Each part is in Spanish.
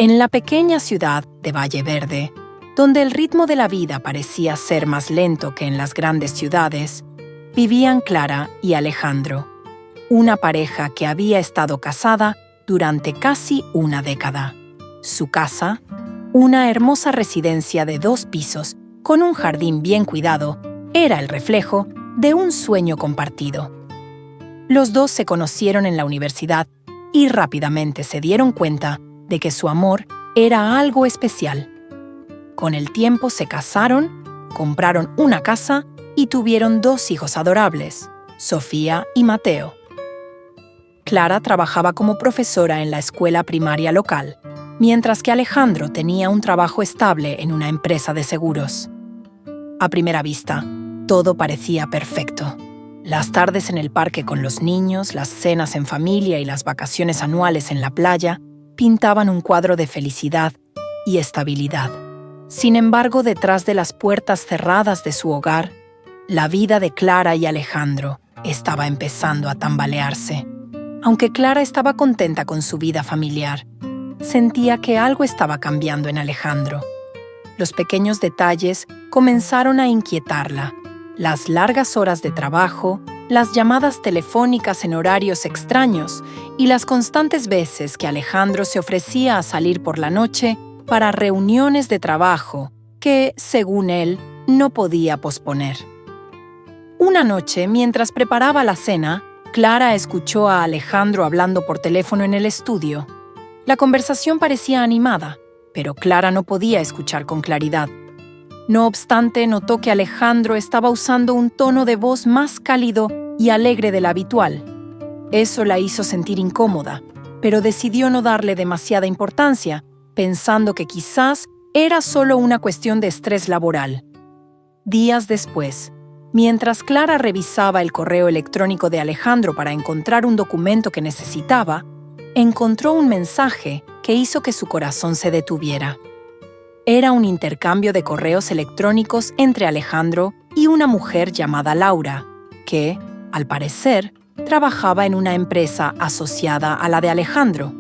En la pequeña ciudad de Valle Verde, donde el ritmo de la vida parecía ser más lento que en las grandes ciudades, vivían Clara y Alejandro, una pareja que había estado casada durante casi una década. Su casa, una hermosa residencia de 2 pisos con un jardín bien cuidado, era el reflejo de un sueño compartido. Los dos se conocieron en la universidad y rápidamente se dieron cuenta de que su amor era algo especial. Con el tiempo se casaron, compraron una casa y tuvieron 2 hijos adorables, Sofía y Mateo. Clara trabajaba como profesora en la escuela primaria local, mientras que Alejandro tenía un trabajo estable en una empresa de seguros. A primera vista, todo parecía perfecto. Las tardes en el parque con los niños, las cenas en familia y las vacaciones anuales en la playa pintaban un cuadro de felicidad y estabilidad. Sin embargo, detrás de las puertas cerradas de su hogar, la vida de Clara y Alejandro estaba empezando a tambalearse. Aunque Clara estaba contenta con su vida familiar, sentía que algo estaba cambiando en Alejandro. Los pequeños detalles comenzaron a inquietarla. Las largas horas de trabajo, las llamadas telefónicas en horarios extraños y las constantes veces que Alejandro se ofrecía a salir por la noche para reuniones de trabajo que, según él, no podía posponer. Una noche, mientras preparaba la cena, Clara escuchó a Alejandro hablando por teléfono en el estudio. La conversación parecía animada, pero Clara no podía escuchar con claridad. No obstante, notó que Alejandro estaba usando un tono de voz más cálido y alegre del habitual. Eso la hizo sentir incómoda, pero decidió no darle demasiada importancia, pensando que quizás era solo una cuestión de estrés laboral. Días después, mientras Clara revisaba el correo electrónico de Alejandro para encontrar un documento que necesitaba, encontró un mensaje que hizo que su corazón se detuviera. Era un intercambio de correos electrónicos entre Alejandro y una mujer llamada Laura, que, al parecer, trabajaba en una empresa asociada a la de Alejandro.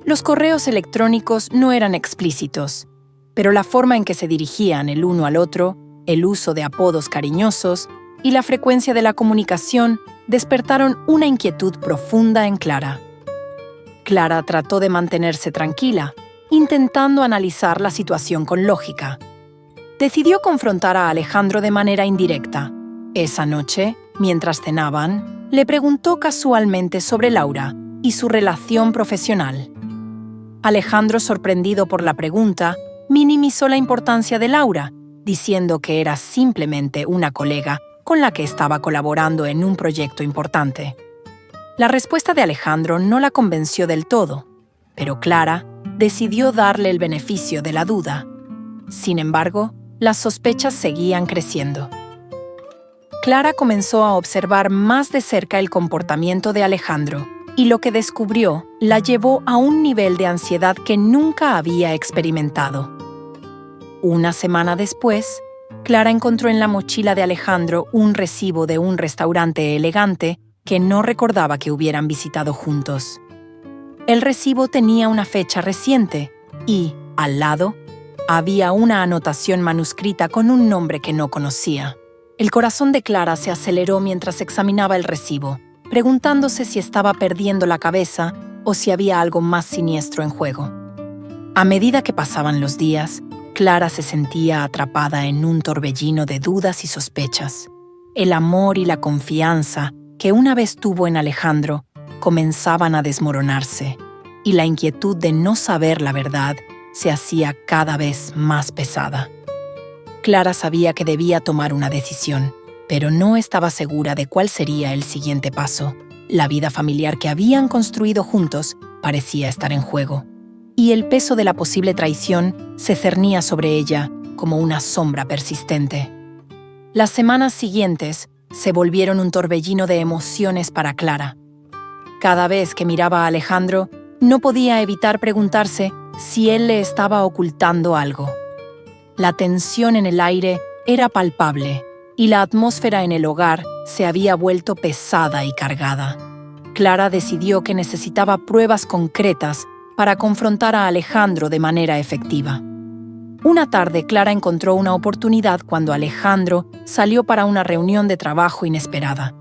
Los correos electrónicos no eran explícitos, pero la forma en que se dirigían el uno al otro, el uso de apodos cariñosos y la frecuencia de la comunicación despertaron una inquietud profunda en Clara. Clara trató de mantenerse tranquila, intentando analizar la situación con lógica. Decidió confrontar a Alejandro de manera indirecta. Esa noche, mientras cenaban, le preguntó casualmente sobre Laura y su relación profesional. Alejandro, sorprendido por la pregunta, minimizó la importancia de Laura, diciendo que era simplemente una colega con la que estaba colaborando en un proyecto importante. La respuesta de Alejandro no la convenció del todo, pero Clara decidió darle el beneficio de la duda. Sin embargo, las sospechas seguían creciendo. Clara comenzó a observar más de cerca el comportamiento de Alejandro, y lo que descubrió la llevó a un nivel de ansiedad que nunca había experimentado. Una semana después, Clara encontró en la mochila de Alejandro un recibo de un restaurante elegante que no recordaba que hubieran visitado juntos. El recibo tenía una fecha reciente y, al lado, había una anotación manuscrita con un nombre que no conocía. El corazón de Clara se aceleró mientras examinaba el recibo, preguntándose si estaba perdiendo la cabeza o si había algo más siniestro en juego. A medida que pasaban los días, Clara se sentía atrapada en un torbellino de dudas y sospechas. El amor y la confianza que una vez tuvo en Alejandro comenzaban a desmoronarse, y la inquietud de no saber la verdad se hacía cada vez más pesada. Clara sabía que debía tomar una decisión, pero no estaba segura de cuál sería el siguiente paso. La vida familiar que habían construido juntos parecía estar en juego, y el peso de la posible traición se cernía sobre ella como una sombra persistente. Las semanas siguientes se volvieron un torbellino de emociones para Clara. Cada vez que miraba a Alejandro, no podía evitar preguntarse si él le estaba ocultando algo. La tensión en el aire era palpable y la atmósfera en el hogar se había vuelto pesada y cargada. Clara decidió que necesitaba pruebas concretas para confrontar a Alejandro de manera efectiva. Una tarde, Clara encontró una oportunidad cuando Alejandro salió para una reunión de trabajo inesperada.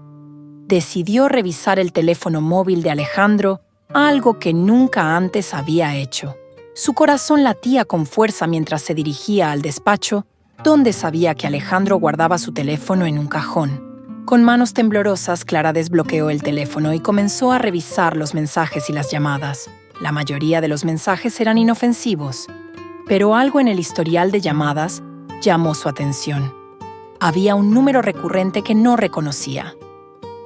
Decidió revisar el teléfono móvil de Alejandro, algo que nunca antes había hecho. Su corazón latía con fuerza mientras se dirigía al despacho, donde sabía que Alejandro guardaba su teléfono en un cajón. Con manos temblorosas, Clara desbloqueó el teléfono y comenzó a revisar los mensajes y las llamadas. La mayoría de los mensajes eran inofensivos, pero algo en el historial de llamadas llamó su atención. Había un número recurrente que no reconocía.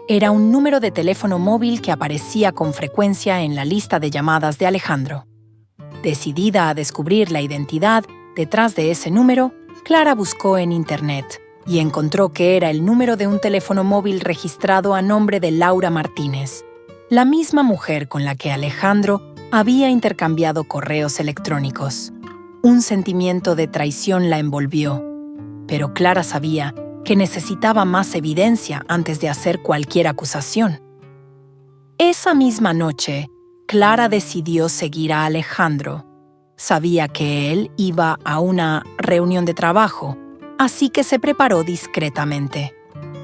Era un número de teléfono móvil que aparecía con frecuencia en la lista de llamadas de Alejandro. Decidida a descubrir la identidad detrás de ese número, Clara buscó en Internet y encontró que era el número de un teléfono móvil registrado a nombre de Laura Martínez, la misma mujer con la que Alejandro había intercambiado correos electrónicos. Un sentimiento de traición la envolvió, pero Clara sabía que necesitaba más evidencia antes de hacer cualquier acusación. Esa misma noche, Clara decidió seguir a Alejandro. Sabía que él iba a una reunión de trabajo, así que se preparó discretamente.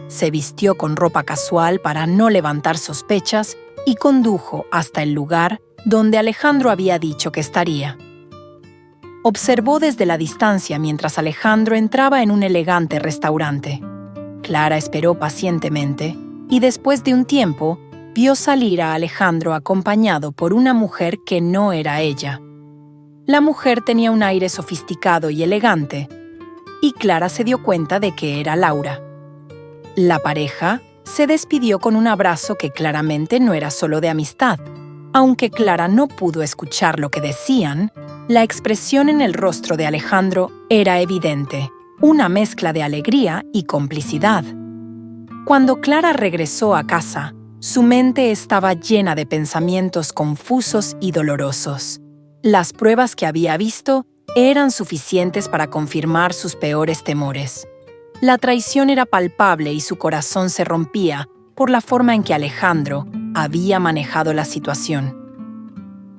Se vistió con ropa casual para no levantar sospechas y condujo hasta el lugar donde Alejandro había dicho que estaría. Observó desde la distancia mientras Alejandro entraba en un elegante restaurante. Clara esperó pacientemente y después de un tiempo vio salir a Alejandro acompañado por una mujer que no era ella. La mujer tenía un aire sofisticado y elegante, y Clara se dio cuenta de que era Laura. La pareja se despidió con un abrazo que claramente no era solo de amistad. Aunque Clara no pudo escuchar lo que decían, la expresión en el rostro de Alejandro era evidente, una mezcla de alegría y complicidad. Cuando Clara regresó a casa, su mente estaba llena de pensamientos confusos y dolorosos. Las pruebas que había visto eran suficientes para confirmar sus peores temores. La traición era palpable y su corazón se rompía por la forma en que Alejandro había manejado la situación.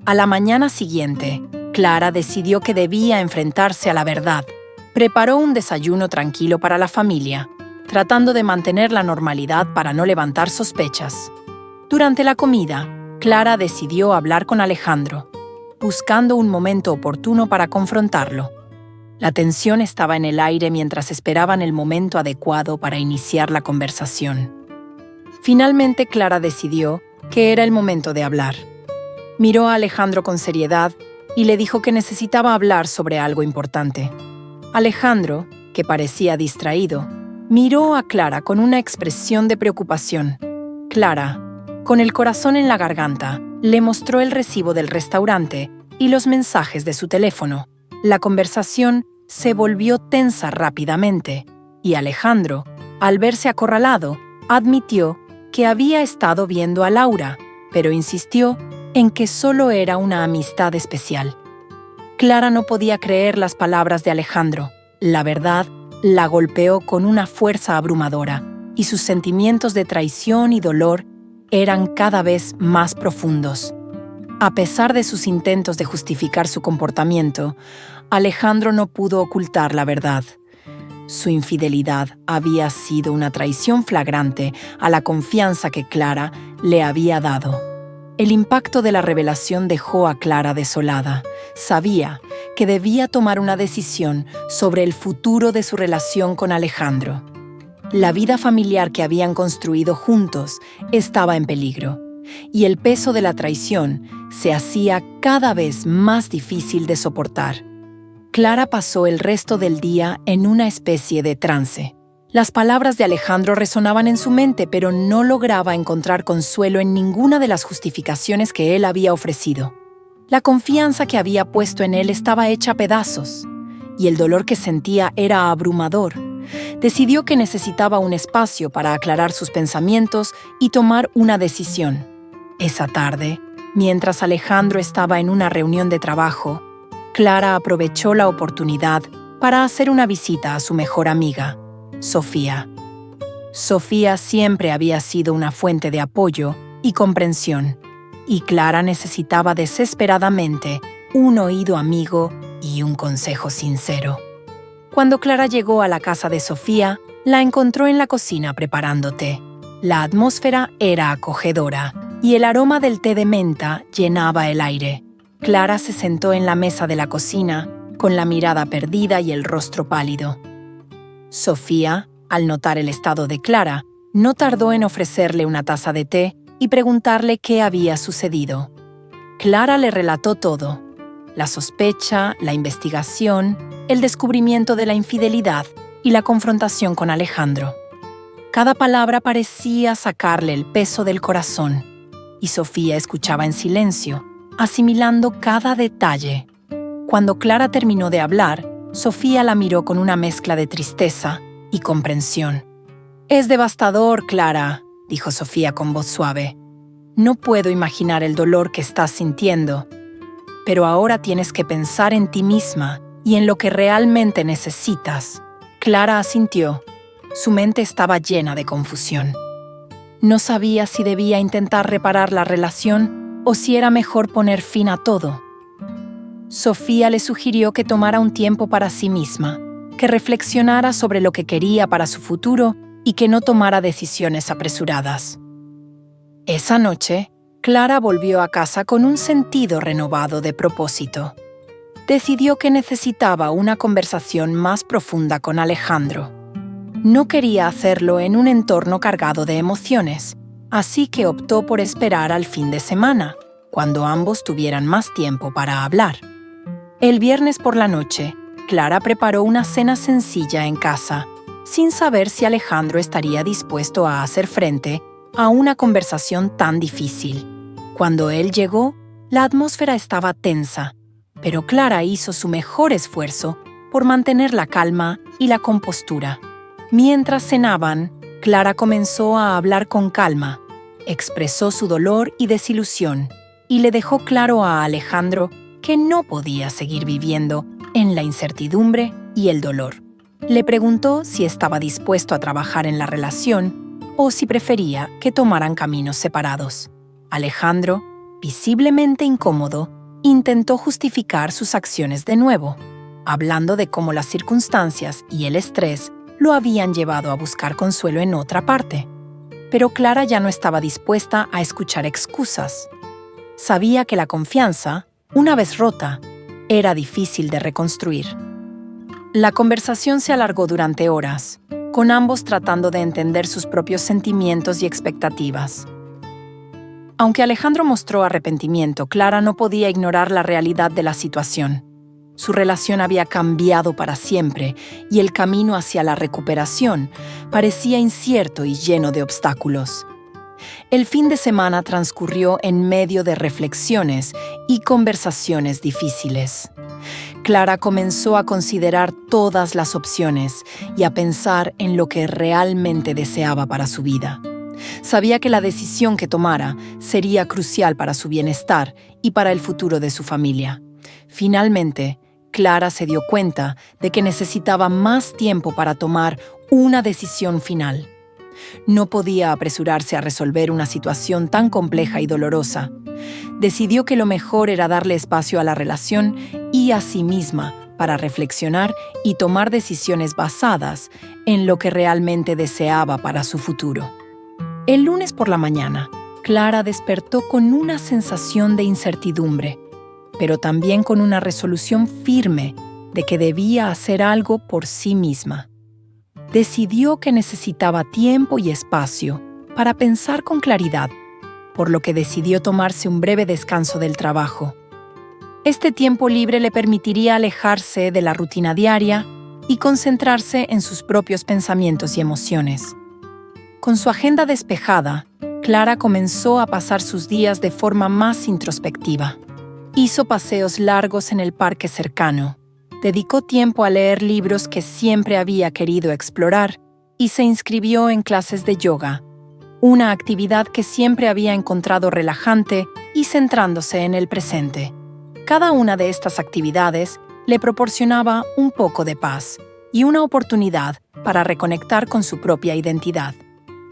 A la mañana siguiente, Clara decidió que debía enfrentarse a la verdad. Preparó un desayuno tranquilo para la familia, tratando de mantener la normalidad para no levantar sospechas. Durante la comida, Clara decidió hablar con Alejandro, buscando un momento oportuno para confrontarlo. La tensión estaba en el aire mientras esperaban el momento adecuado para iniciar la conversación. Finalmente, Clara decidió que era el momento de hablar. Miró a Alejandro con seriedad y le dijo que necesitaba hablar sobre algo importante. Alejandro, que parecía distraído, miró a Clara con una expresión de preocupación. Clara, con el corazón en la garganta, le mostró el recibo del restaurante y los mensajes de su teléfono. La conversación se volvió tensa rápidamente y Alejandro, al verse acorralado, admitió que había estado viendo a Laura, pero insistió en que solo era una amistad especial. Clara no podía creer las palabras de Alejandro. La verdad la golpeó con una fuerza abrumadora y sus sentimientos de traición y dolor eran cada vez más profundos. A pesar de sus intentos de justificar su comportamiento, Alejandro no pudo ocultar la verdad. Su infidelidad había sido una traición flagrante a la confianza que Clara le había dado. El impacto de la revelación dejó a Clara desolada. Sabía que debía tomar una decisión sobre el futuro de su relación con Alejandro. La vida familiar que habían construido juntos estaba en peligro, y el peso de la traición se hacía cada vez más difícil de soportar. Clara pasó el resto del día en una especie de trance. Las palabras de Alejandro resonaban en su mente, pero no lograba encontrar consuelo en ninguna de las justificaciones que él había ofrecido. La confianza que había puesto en él estaba hecha a pedazos, y el dolor que sentía era abrumador. Decidió que necesitaba un espacio para aclarar sus pensamientos y tomar una decisión. Esa tarde, mientras Alejandro estaba en una reunión de trabajo, Clara aprovechó la oportunidad para hacer una visita a su mejor amiga, Sofía. Sofía siempre había sido una fuente de apoyo y comprensión. y Clara necesitaba desesperadamente un oído amigo y un consejo sincero. Cuando Clara llegó a la casa de Sofía, la encontró en la cocina preparando té. La atmósfera era acogedora y el aroma del té de menta llenaba el aire. Clara se sentó en la mesa de la cocina, con la mirada perdida y el rostro pálido. Sofía, al notar el estado de Clara, no tardó en ofrecerle una taza de té y preguntarle qué había sucedido. Clara le relató todo: la sospecha, la investigación, el descubrimiento de la infidelidad y la confrontación con Alejandro. Cada palabra parecía sacarle el peso del corazón, y Sofía escuchaba en silencio, asimilando cada detalle. Cuando Clara terminó de hablar, Sofía la miró con una mezcla de tristeza y comprensión. «Es devastador, Clara», dijo Sofía con voz suave. «No puedo imaginar el dolor que estás sintiendo, pero ahora tienes que pensar en ti misma y en lo que realmente necesitas». Clara asintió. Su mente estaba llena de confusión. No sabía si debía intentar reparar la relación o si era mejor poner fin a todo. Sofía le sugirió que tomara un tiempo para sí misma, que reflexionara sobre lo que quería para su futuro y que no tomara decisiones apresuradas. Esa noche, Clara volvió a casa con un sentido renovado de propósito. Decidió que necesitaba una conversación más profunda con Alejandro. No quería hacerlo en un entorno cargado de emociones, así que optó por esperar al fin de semana, cuando ambos tuvieran más tiempo para hablar. El viernes por la noche, Clara preparó una cena sencilla en casa, sin saber si Alejandro estaría dispuesto a hacer frente a una conversación tan difícil. Cuando él llegó, la atmósfera estaba tensa, pero Clara hizo su mejor esfuerzo por mantener la calma y la compostura. Mientras cenaban, Clara comenzó a hablar con calma, expresó su dolor y desilusión, y le dejó claro a Alejandro que no podía seguir viviendo en la incertidumbre y el dolor. Le preguntó si estaba dispuesto a trabajar en la relación o si prefería que tomaran caminos separados. Alejandro, visiblemente incómodo, intentó justificar sus acciones de nuevo, hablando de cómo las circunstancias y el estrés lo habían llevado a buscar consuelo en otra parte. Pero Clara ya no estaba dispuesta a escuchar excusas. Sabía que la confianza, una vez rota, era difícil de reconstruir. La conversación se alargó durante horas, con ambos tratando de entender sus propios sentimientos y expectativas. Aunque Alejandro mostró arrepentimiento, Clara no podía ignorar la realidad de la situación. Su relación había cambiado para siempre y el camino hacia la recuperación parecía incierto y lleno de obstáculos. El fin de semana transcurrió en medio de reflexiones y conversaciones difíciles. Clara comenzó a considerar todas las opciones y a pensar en lo que realmente deseaba para su vida. Sabía que la decisión que tomara sería crucial para su bienestar y para el futuro de su familia. Finalmente, Clara se dio cuenta de que necesitaba más tiempo para tomar una decisión final. No podía apresurarse a resolver una situación tan compleja y dolorosa. Decidió que lo mejor era darle espacio a la relación y a sí misma para reflexionar y tomar decisiones basadas en lo que realmente deseaba para su futuro. El lunes por la mañana, Clara despertó con una sensación de incertidumbre, pero también con una resolución firme de que debía hacer algo por sí misma. Decidió que necesitaba tiempo y espacio para pensar con claridad, por lo que decidió tomarse un breve descanso del trabajo. Este tiempo libre le permitiría alejarse de la rutina diaria y concentrarse en sus propios pensamientos y emociones. Con su agenda despejada, Clara comenzó a pasar sus días de forma más introspectiva. Hizo paseos largos en el parque cercano, dedicó tiempo a leer libros que siempre había querido explorar y se inscribió en clases de yoga, una actividad que siempre había encontrado relajante y centrándose en el presente. Cada una de estas actividades le proporcionaba un poco de paz y una oportunidad para reconectar con su propia identidad.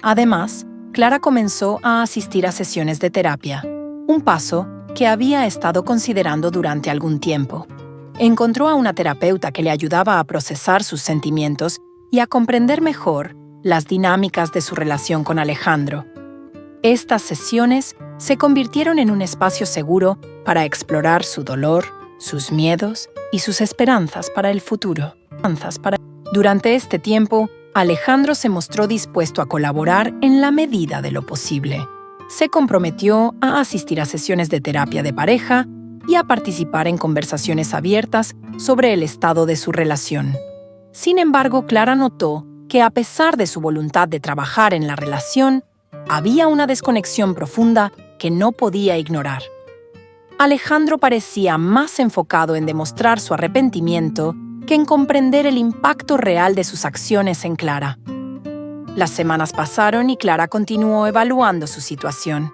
Además, Clara comenzó a asistir a sesiones de terapia. un paso que había estado considerando durante algún tiempo. Encontró a una terapeuta que le ayudaba a procesar sus sentimientos y a comprender mejor las dinámicas de su relación con Alejandro. Estas sesiones se convirtieron en un espacio seguro para explorar su dolor, sus miedos y sus esperanzas para el futuro. Durante este tiempo, Alejandro se mostró dispuesto a colaborar en la medida de lo posible. Se comprometió a asistir a sesiones de terapia de pareja y a participar en conversaciones abiertas sobre el estado de su relación. Sin embargo, Clara notó que a pesar de su voluntad de trabajar en la relación, había una desconexión profunda que no podía ignorar. Alejandro parecía más enfocado en demostrar su arrepentimiento que en comprender el impacto real de sus acciones en Clara. Las semanas pasaron y Clara continuó evaluando su situación.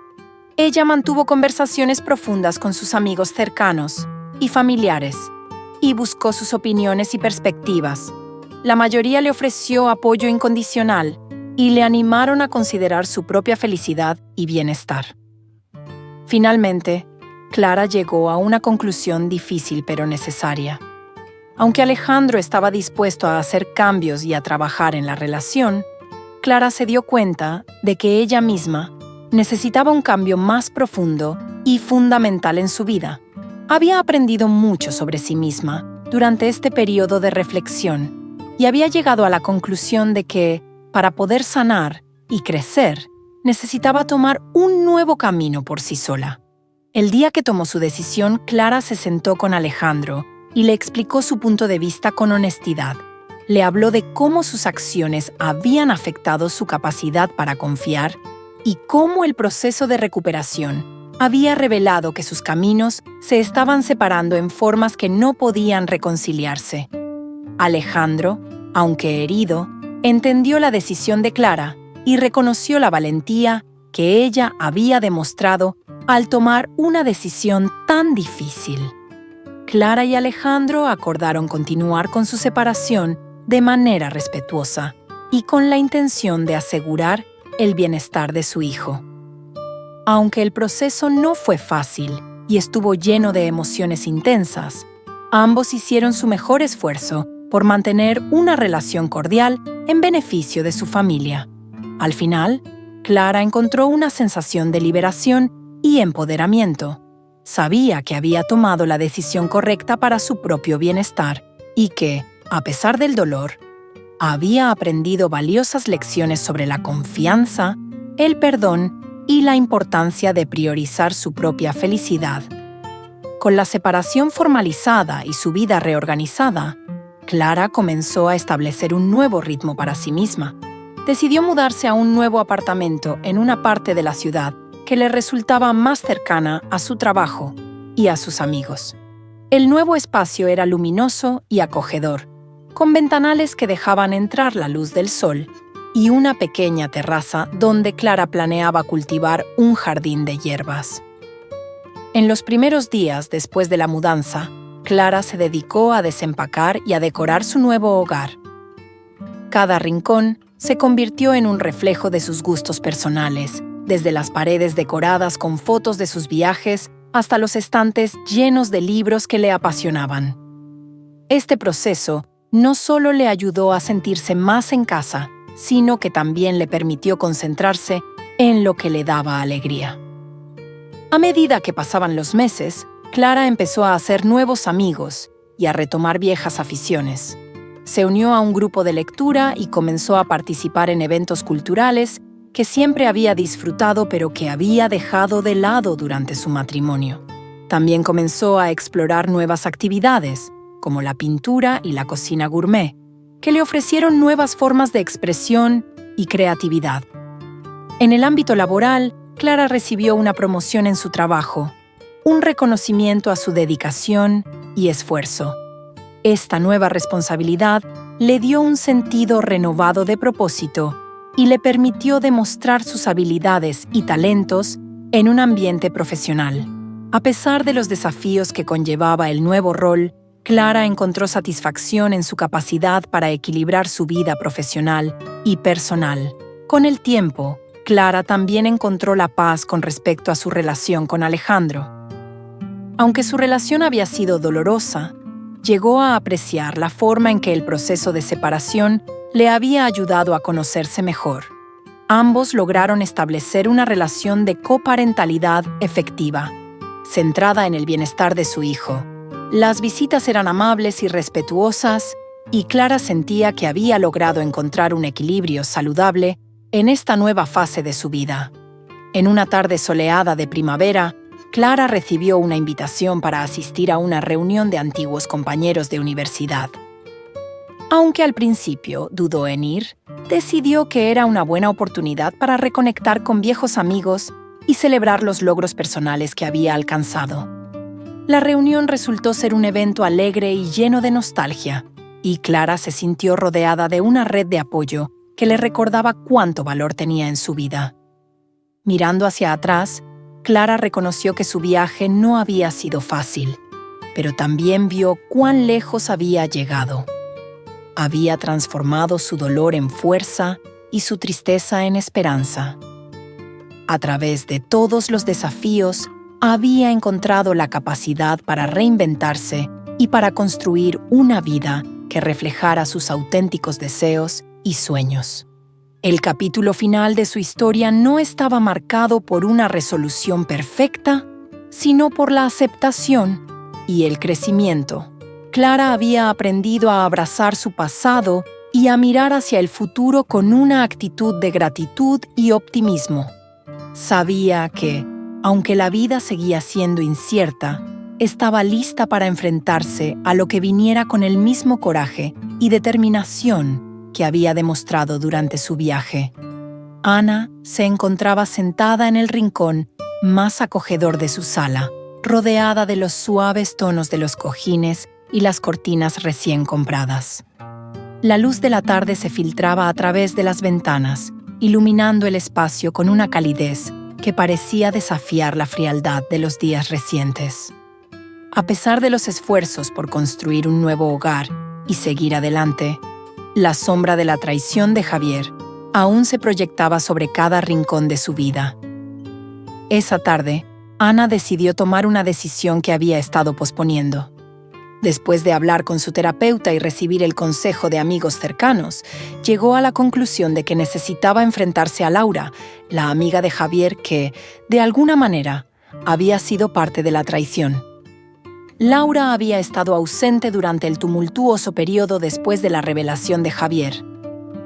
Ella mantuvo conversaciones profundas con sus amigos cercanos y familiares y buscó sus opiniones y perspectivas. La mayoría le ofreció apoyo incondicional y le animaron a considerar su propia felicidad y bienestar. Finalmente, Clara llegó a una conclusión difícil pero necesaria. Aunque Alejandro estaba dispuesto a hacer cambios y a trabajar en la relación, Clara se dio cuenta de que ella misma necesitaba un cambio más profundo y fundamental en su vida. Había aprendido mucho sobre sí misma durante este periodo de reflexión y había llegado a la conclusión de que, para poder sanar y crecer, necesitaba tomar un nuevo camino por sí sola. El día que tomó su decisión, Clara se sentó con Alejandro y le explicó su punto de vista con honestidad. Le habló de cómo sus acciones habían afectado su capacidad para confiar y cómo el proceso de recuperación había revelado que sus caminos se estaban separando en formas que no podían reconciliarse. Alejandro, aunque herido, entendió la decisión de Clara y reconoció la valentía que ella había demostrado al tomar una decisión tan difícil. Clara y Alejandro acordaron continuar con su separación de manera respetuosa y con la intención de asegurar el bienestar de su hijo. Aunque el proceso no fue fácil y estuvo lleno de emociones intensas, ambos hicieron su mejor esfuerzo por mantener una relación cordial en beneficio de su familia. Al final, Clara encontró una sensación de liberación y empoderamiento. Sabía que había tomado la decisión correcta para su propio bienestar y que, a pesar del dolor, había aprendido valiosas lecciones sobre la confianza, el perdón y la importancia de priorizar su propia felicidad. Con la separación formalizada y su vida reorganizada, Clara comenzó a establecer un nuevo ritmo para sí misma. Decidió mudarse a un nuevo apartamento en una parte de la ciudad que le resultaba más cercana a su trabajo y a sus amigos. El nuevo espacio era luminoso y acogedor, con ventanales que dejaban entrar la luz del sol y una pequeña terraza donde Clara planeaba cultivar un jardín de hierbas. En los primeros días después de la mudanza, Clara se dedicó a desempacar y a decorar su nuevo hogar. Cada rincón se convirtió en un reflejo de sus gustos personales, desde las paredes decoradas con fotos de sus viajes hasta los estantes llenos de libros que le apasionaban. Este proceso no solo le ayudó a sentirse más en casa, sino que también le permitió concentrarse en lo que le daba alegría. A medida que pasaban los meses, Clara empezó a hacer nuevos amigos y a retomar viejas aficiones. Se unió a un grupo de lectura y comenzó a participar en eventos culturales que siempre había disfrutado pero que había dejado de lado durante su matrimonio. También comenzó a explorar nuevas actividades, como la pintura y la cocina gourmet, que le ofrecieron nuevas formas de expresión y creatividad. En el ámbito laboral, Clara recibió una promoción en su trabajo, un reconocimiento a su dedicación y esfuerzo. Esta nueva responsabilidad le dio un sentido renovado de propósito y le permitió demostrar sus habilidades y talentos en un ambiente profesional. A pesar de los desafíos que conllevaba el nuevo rol, Clara encontró satisfacción en su capacidad para equilibrar su vida profesional y personal. Con el tiempo, Clara también encontró la paz con respecto a su relación con Alejandro. Aunque su relación había sido dolorosa, llegó a apreciar la forma en que el proceso de separación le había ayudado a conocerse mejor. Ambos lograron establecer una relación de coparentalidad efectiva, centrada en el bienestar de su hijo. Las visitas eran amables y respetuosas, y Clara sentía que había logrado encontrar un equilibrio saludable en esta nueva fase de su vida. En una tarde soleada de primavera, Clara recibió una invitación para asistir a una reunión de antiguos compañeros de universidad. Aunque al principio dudó en ir, decidió que era una buena oportunidad para reconectar con viejos amigos y celebrar los logros personales que había alcanzado. La reunión resultó ser un evento alegre y lleno de nostalgia, y Clara se sintió rodeada de una red de apoyo que le recordaba cuánto valor tenía en su vida. Mirando hacia atrás, Clara reconoció que su viaje no había sido fácil, pero también vio cuán lejos había llegado. Había transformado su dolor en fuerza y su tristeza en esperanza. A través de todos los desafíos, había encontrado la capacidad para reinventarse y para construir una vida que reflejara sus auténticos deseos y sueños. El capítulo final de su historia no estaba marcado por una resolución perfecta, sino por la aceptación y el crecimiento. Clara había aprendido a abrazar su pasado y a mirar hacia el futuro con una actitud de gratitud y optimismo. Sabía que, aunque la vida seguía siendo incierta, estaba lista para enfrentarse a lo que viniera con el mismo coraje y determinación que había demostrado durante su viaje. Ana se encontraba sentada en el rincón más acogedor de su sala, rodeada de los suaves tonos de los cojines y las cortinas recién compradas. La luz de la tarde se filtraba a través de las ventanas, iluminando el espacio con una calidez que parecía desafiar la frialdad de los días recientes. A pesar de los esfuerzos por construir un nuevo hogar y seguir adelante, la sombra de la traición de Javier aún se proyectaba sobre cada rincón de su vida. Esa tarde, Ana decidió tomar una decisión que había estado posponiendo. Después de hablar con su terapeuta y recibir el consejo de amigos cercanos, llegó a la conclusión de que necesitaba enfrentarse a Laura, la amiga de Javier que, de alguna manera, había sido parte de la traición. Laura había estado ausente durante el tumultuoso periodo después de la revelación de Javier,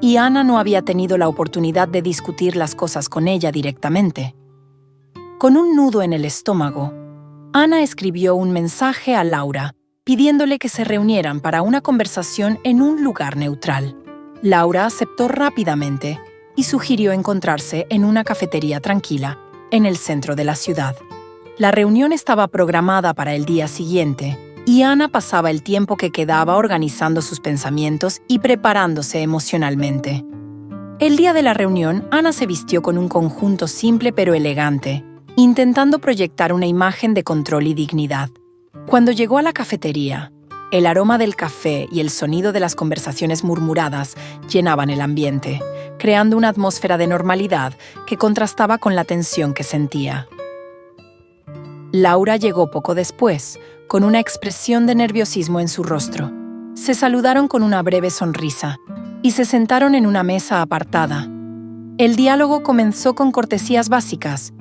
y Ana no había tenido la oportunidad de discutir las cosas con ella directamente. Con un nudo en el estómago, Ana escribió un mensaje a Laura, pidiéndole que se reunieran para una conversación en un lugar neutral. Laura aceptó rápidamente y sugirió encontrarse en una cafetería tranquila, en el centro de la ciudad. La reunión estaba programada para el día siguiente, y Ana pasaba el tiempo que quedaba organizando sus pensamientos y preparándose emocionalmente. El día de la reunión, Ana se vistió con un conjunto simple pero elegante, intentando proyectar una imagen de control y dignidad. Cuando llegó a la cafetería, el aroma del café y el sonido de las conversaciones murmuradas llenaban el ambiente, creando una atmósfera de normalidad que contrastaba con la tensión que sentía. Laura llegó poco después, con una expresión de nerviosismo en su rostro. Se saludaron con una breve sonrisa y se sentaron en una mesa apartada. El diálogo comenzó con cortesías básicas,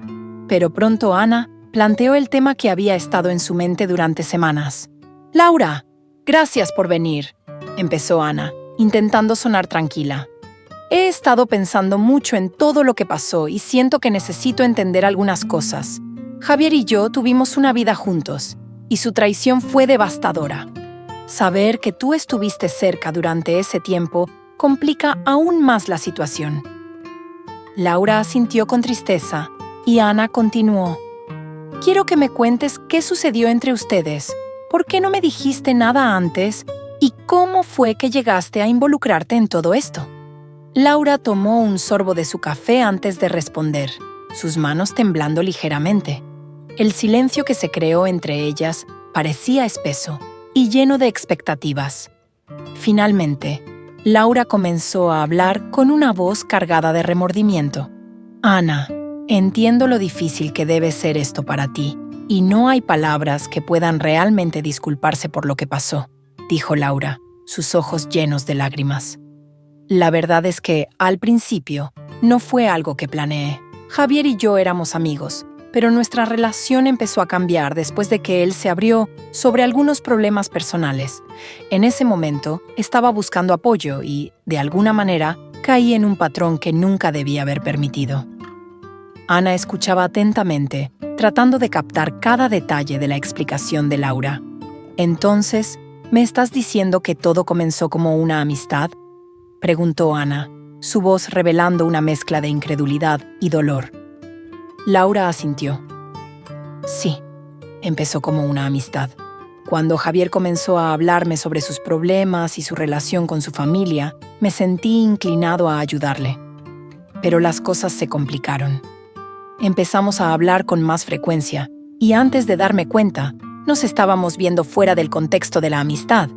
pero pronto Ana planteó el tema que había estado en su mente durante semanas. «Laura, gracias por venir», empezó Ana, intentando sonar tranquila. «He estado pensando mucho en todo lo que pasó y siento que necesito entender algunas cosas. Javier y yo tuvimos una vida juntos, y su traición fue devastadora. Saber que tú estuviste cerca durante ese tiempo complica aún más la situación». Laura asintió con tristeza, y Ana continuó. «Quiero que me cuentes qué sucedió entre ustedes. ¿Por qué no me dijiste nada antes? ¿Y cómo fue que llegaste a involucrarte en todo esto?» Laura tomó un sorbo de su café antes de responder, sus manos temblando ligeramente. El silencio que se creó entre ellas parecía espeso y lleno de expectativas. Finalmente, Laura comenzó a hablar con una voz cargada de remordimiento. Ana, entiendo lo difícil que debe ser esto para ti, y no hay palabras que puedan realmente disculparse por lo que pasó, dijo Laura, sus ojos llenos de lágrimas. La verdad es que, al principio, no fue algo que planeé. Javier y yo éramos amigos, pero nuestra relación empezó a cambiar después de que él se abrió sobre algunos problemas personales. En ese momento, estaba buscando apoyo y, de alguna manera, caí en un patrón que nunca debía haber permitido. Ana escuchaba atentamente, tratando de captar cada detalle de la explicación de Laura. Entonces, ¿me estás diciendo que todo comenzó como una amistad?, preguntó Ana, su voz revelando una mezcla de incredulidad y dolor. Laura asintió. Sí, empezó como una amistad. Cuando Javier comenzó a hablarme sobre sus problemas y su relación con su familia, me sentí inclinado a ayudarle. Pero las cosas se complicaron. Empezamos a hablar con más frecuencia, y antes de darme cuenta, nos estábamos viendo fuera del contexto de la amistad.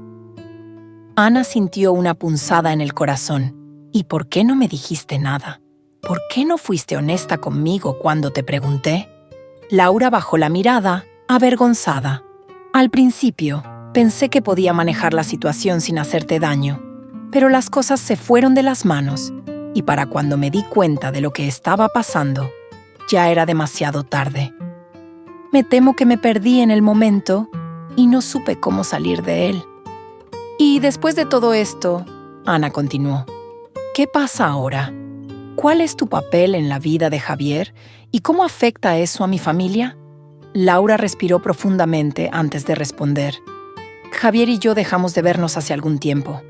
Ana sintió una punzada en el corazón. ¿Y por qué no me dijiste nada? ¿Por qué no fuiste honesta conmigo cuando te pregunté? Laura bajó la mirada, avergonzada. Al principio, pensé que podía manejar la situación sin hacerte daño, pero las cosas se fueron de las manos, y para cuando me di cuenta de lo que estaba pasando, ya era demasiado tarde. Me temo que me perdí en el momento y no supe cómo salir de él. Y después de todo esto, Ana continuó, ¿qué pasa ahora? ¿Cuál es tu papel en la vida de Javier y cómo afecta eso a mi familia? Laura respiró profundamente antes de responder. Javier y yo dejamos de vernos hace algún tiempo.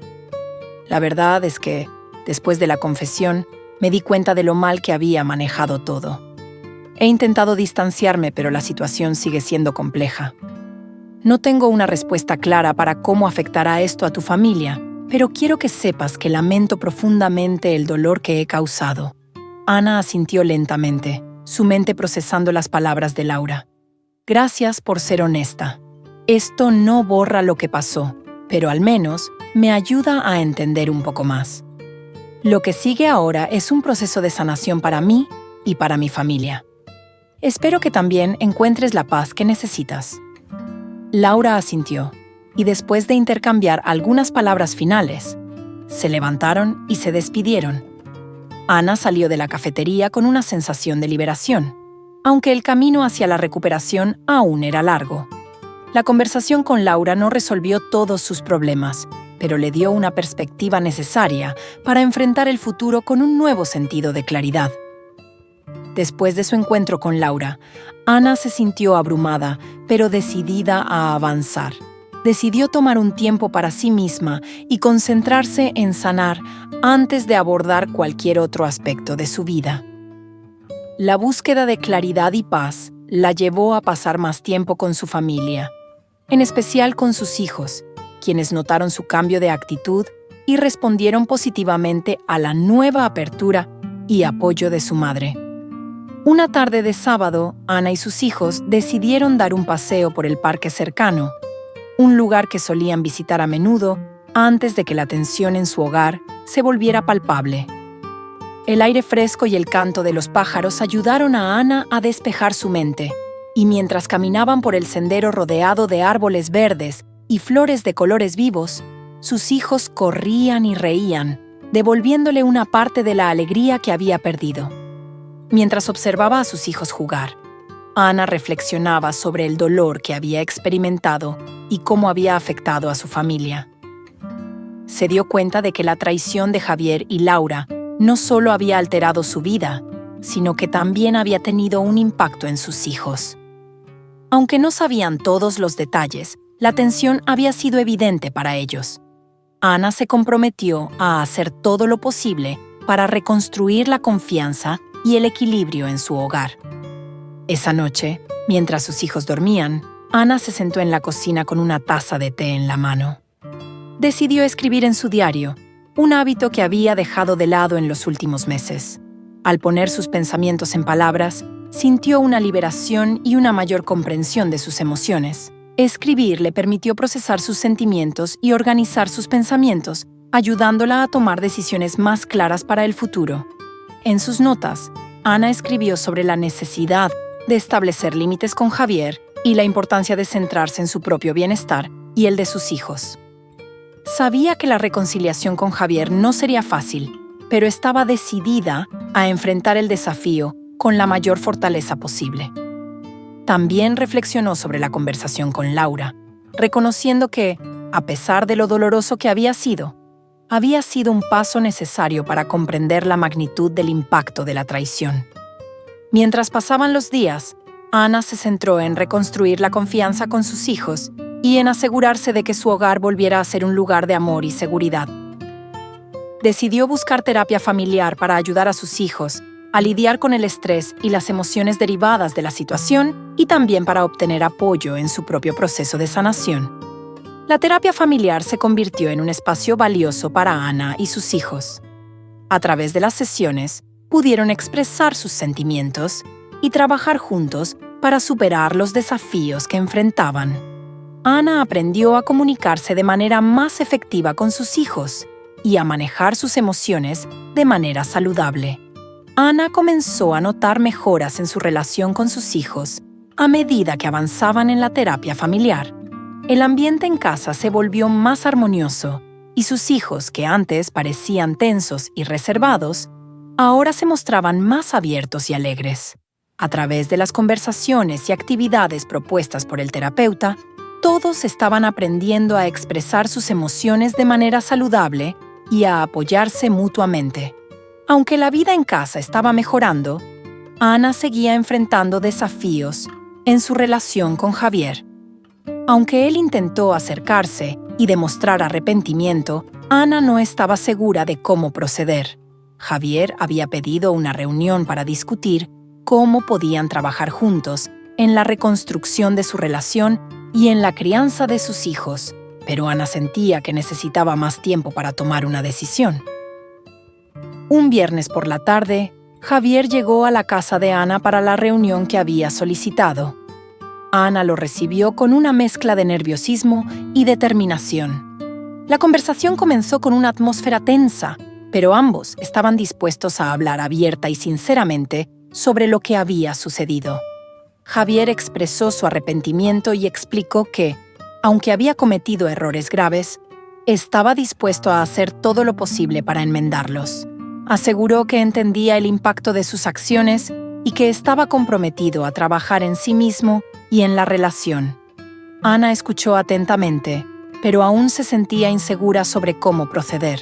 La verdad es que, después de la confesión, me di cuenta de lo mal que había manejado todo. He intentado distanciarme, pero la situación sigue siendo compleja. No tengo una respuesta clara para cómo afectará esto a tu familia, pero quiero que sepas que lamento profundamente el dolor que he causado. Ana asintió lentamente, su mente procesando las palabras de Laura. Gracias por ser honesta. Esto no borra lo que pasó, pero al menos me ayuda a entender un poco más. Lo que sigue ahora es un proceso de sanación para mí y para mi familia. Espero que también encuentres la paz que necesitas. Laura asintió, y después de intercambiar algunas palabras finales, se levantaron y se despidieron. Ana salió de la cafetería con una sensación de liberación, aunque el camino hacia la recuperación aún era largo. La conversación con Laura no resolvió todos sus problemas, pero le dio una perspectiva necesaria para enfrentar el futuro con un nuevo sentido de claridad. Después de su encuentro con Laura, Ana se sintió abrumada, pero decidida a avanzar. Decidió tomar un tiempo para sí misma y concentrarse en sanar antes de abordar cualquier otro aspecto de su vida. La búsqueda de claridad y paz la llevó a pasar más tiempo con su familia, en especial con sus hijos, quienes notaron su cambio de actitud y respondieron positivamente a la nueva apertura y apoyo de su madre. Una tarde de sábado, Ana y sus hijos decidieron dar un paseo por el parque cercano, un lugar que solían visitar a menudo antes de que la tensión en su hogar se volviera palpable. El aire fresco y el canto de los pájaros ayudaron a Ana a despejar su mente, y mientras caminaban por el sendero rodeado de árboles verdes y flores de colores vivos, sus hijos corrían y reían, devolviéndole una parte de la alegría que había perdido. Mientras observaba a sus hijos jugar, Ana reflexionaba sobre el dolor que había experimentado y cómo había afectado a su familia. Se dio cuenta de que la traición de Javier y Laura no solo había alterado su vida, sino que también había tenido un impacto en sus hijos. Aunque no sabían todos los detalles, la tensión había sido evidente para ellos. Ana se comprometió a hacer todo lo posible para reconstruir la confianza y el equilibrio en su hogar. Esa noche, mientras sus hijos dormían, Ana se sentó en la cocina con una taza de té en la mano. Decidió escribir en su diario, un hábito que había dejado de lado en los últimos meses. Al poner sus pensamientos en palabras, sintió una liberación y una mayor comprensión de sus emociones. Escribir le permitió procesar sus sentimientos y organizar sus pensamientos, ayudándola a tomar decisiones más claras para el futuro. En sus notas, Ana escribió sobre la necesidad de establecer límites con Javier y la importancia de centrarse en su propio bienestar y el de sus hijos. Sabía que la reconciliación con Javier no sería fácil, pero estaba decidida a enfrentar el desafío con la mayor fortaleza posible. También reflexionó sobre la conversación con Laura, reconociendo que, a pesar de lo doloroso que había sido un paso necesario para comprender la magnitud del impacto de la traición. Mientras pasaban los días, Ana se centró en reconstruir la confianza con sus hijos y en asegurarse de que su hogar volviera a ser un lugar de amor y seguridad. Decidió buscar terapia familiar para ayudar a sus hijos a lidiar con el estrés y las emociones derivadas de la situación y también para obtener apoyo en su propio proceso de sanación. La terapia familiar se convirtió en un espacio valioso para Ana y sus hijos. A través de las sesiones, pudieron expresar sus sentimientos y trabajar juntos para superar los desafíos que enfrentaban. Ana aprendió a comunicarse de manera más efectiva con sus hijos y a manejar sus emociones de manera saludable. Ana comenzó a notar mejoras en su relación con sus hijos a medida que avanzaban en la terapia familiar. El ambiente en casa se volvió más armonioso y sus hijos, que antes parecían tensos y reservados, ahora se mostraban más abiertos y alegres. A través de las conversaciones y actividades propuestas por el terapeuta, todos estaban aprendiendo a expresar sus emociones de manera saludable y a apoyarse mutuamente. Aunque la vida en casa estaba mejorando, Ana seguía enfrentando desafíos en su relación con Javier. Aunque él intentó acercarse y demostrar arrepentimiento, Ana no estaba segura de cómo proceder. Javier había pedido una reunión para discutir cómo podían trabajar juntos en la reconstrucción de su relación y en la crianza de sus hijos, pero Ana sentía que necesitaba más tiempo para tomar una decisión. Un viernes por la tarde, Javier llegó a la casa de Ana para la reunión que había solicitado. Ana lo recibió con una mezcla de nerviosismo y determinación. La conversación comenzó con una atmósfera tensa, pero ambos estaban dispuestos a hablar abierta y sinceramente sobre lo que había sucedido. Javier expresó su arrepentimiento y explicó que, aunque había cometido errores graves, estaba dispuesto a hacer todo lo posible para enmendarlos. Aseguró que entendía el impacto de sus acciones y que estaba comprometido a trabajar en sí mismo y en la relación. Ana escuchó atentamente, pero aún se sentía insegura sobre cómo proceder.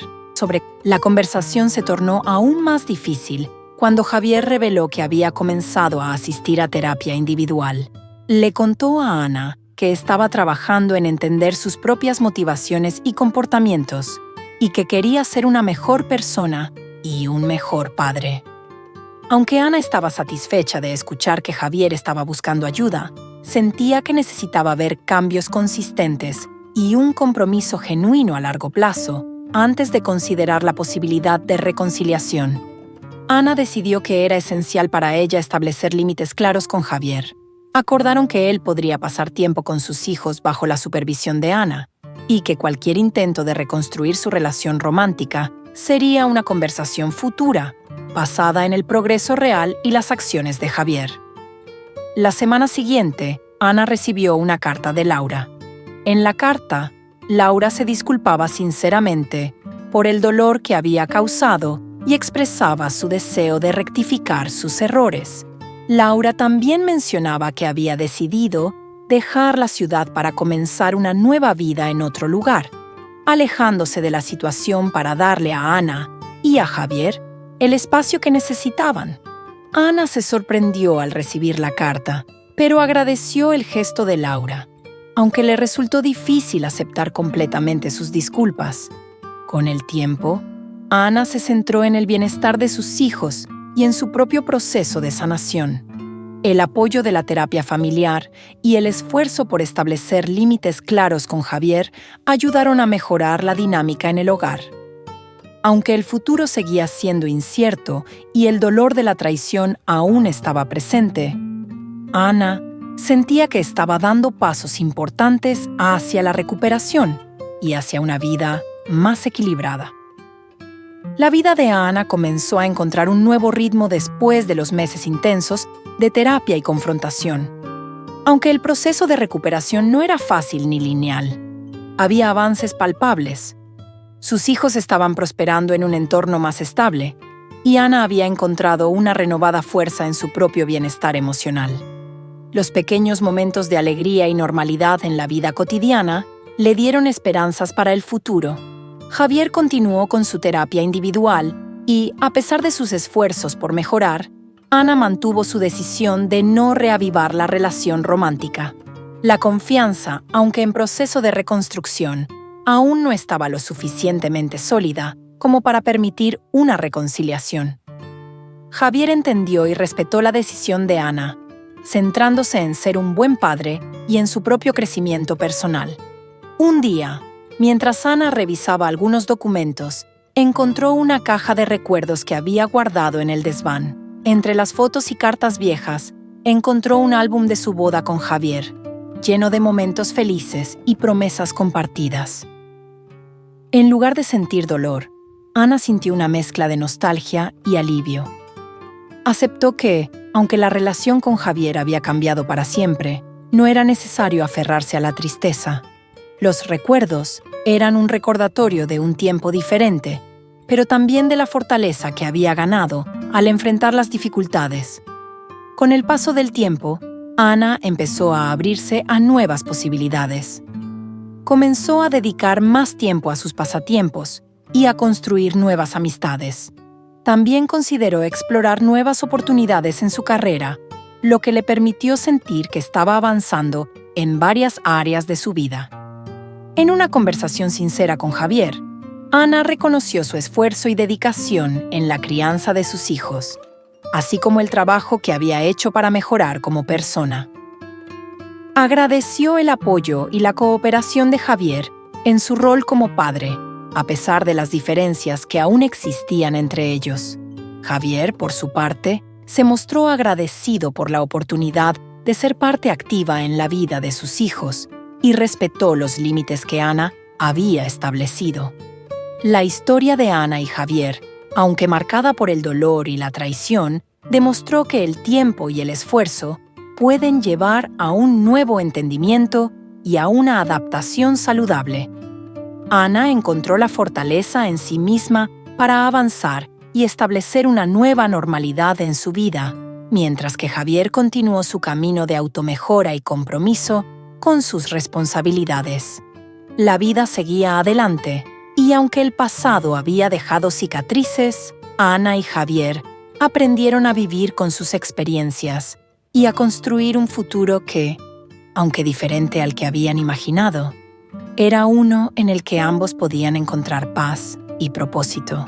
La conversación se tornó aún más difícil cuando Javier reveló que había comenzado a asistir a terapia individual. Le contó a Ana que estaba trabajando en entender sus propias motivaciones y comportamientos y que quería ser una mejor persona y un mejor padre. Aunque Ana estaba satisfecha de escuchar que Javier estaba buscando ayuda, sentía que necesitaba ver cambios consistentes y un compromiso genuino a largo plazo antes de considerar la posibilidad de reconciliación. Ana decidió que era esencial para ella establecer límites claros con Javier. Acordaron que él podría pasar tiempo con sus hijos bajo la supervisión de Ana y que cualquier intento de reconstruir su relación romántica sería una conversación futura, basada en el progreso real y las acciones de Javier. La semana siguiente, Ana recibió una carta de Laura. En la carta, Laura se disculpaba sinceramente por el dolor que había causado y expresaba su deseo de rectificar sus errores. Laura también mencionaba que había decidido dejar la ciudad para comenzar una nueva vida en otro lugar, alejándose de la situación para darle a Ana y a Javier el espacio que necesitaban. Ana se sorprendió al recibir la carta, pero agradeció el gesto de Laura, aunque le resultó difícil aceptar completamente sus disculpas. Con el tiempo, Ana se centró en el bienestar de sus hijos y en su propio proceso de sanación. El apoyo de la terapia familiar y el esfuerzo por establecer límites claros con Javier ayudaron a mejorar la dinámica en el hogar. Aunque el futuro seguía siendo incierto y el dolor de la traición aún estaba presente, Ana sentía que estaba dando pasos importantes hacia la recuperación y hacia una vida más equilibrada. La vida de Ana comenzó a encontrar un nuevo ritmo después de los meses intensos de terapia y confrontación. Aunque el proceso de recuperación no era fácil ni lineal, había avances palpables. Sus hijos estaban prosperando en un entorno más estable, y Ana había encontrado una renovada fuerza en su propio bienestar emocional. Los pequeños momentos de alegría y normalidad en la vida cotidiana le dieron esperanzas para el futuro. Javier continuó con su terapia individual y, a pesar de sus esfuerzos por mejorar, Ana mantuvo su decisión de no reavivar la relación romántica. La confianza, aunque en proceso de reconstrucción, aún no estaba lo suficientemente sólida como para permitir una reconciliación. Javier entendió y respetó la decisión de Ana, centrándose en ser un buen padre y en su propio crecimiento personal. Un día, mientras Ana revisaba algunos documentos, encontró una caja de recuerdos que había guardado en el desván. Entre las fotos y cartas viejas, encontró un álbum de su boda con Javier, lleno de momentos felices y promesas compartidas. En lugar de sentir dolor, Ana sintió una mezcla de nostalgia y alivio. Aceptó que, aunque la relación con Javier había cambiado para siempre, no era necesario aferrarse a la tristeza. Los recuerdos eran un recordatorio de un tiempo diferente, pero también de la fortaleza que había ganado al enfrentar las dificultades. Con el paso del tiempo, Ana empezó a abrirse a nuevas posibilidades. Comenzó a dedicar más tiempo a sus pasatiempos y a construir nuevas amistades. También consideró explorar nuevas oportunidades en su carrera, lo que le permitió sentir que estaba avanzando en varias áreas de su vida. En una conversación sincera con Javier, Ana reconoció su esfuerzo y dedicación en la crianza de sus hijos, así como el trabajo que había hecho para mejorar como persona. Agradeció el apoyo y la cooperación de Javier en su rol como padre, a pesar de las diferencias que aún existían entre ellos. Javier, por su parte, se mostró agradecido por la oportunidad de ser parte activa en la vida de sus hijos y respetó los límites que Ana había establecido. La historia de Ana y Javier, aunque marcada por el dolor y la traición, demostró que el tiempo y el esfuerzo pueden llevar a un nuevo entendimiento y a una adaptación saludable. Ana encontró la fortaleza en sí misma para avanzar y establecer una nueva normalidad en su vida, mientras que Javier continuó su camino de automejora y compromiso con sus responsabilidades. La vida seguía adelante, y aunque el pasado había dejado cicatrices, Ana y Javier aprendieron a vivir con sus experiencias y a construir un futuro que, aunque diferente al que habían imaginado, era uno en el que ambos podían encontrar paz y propósito.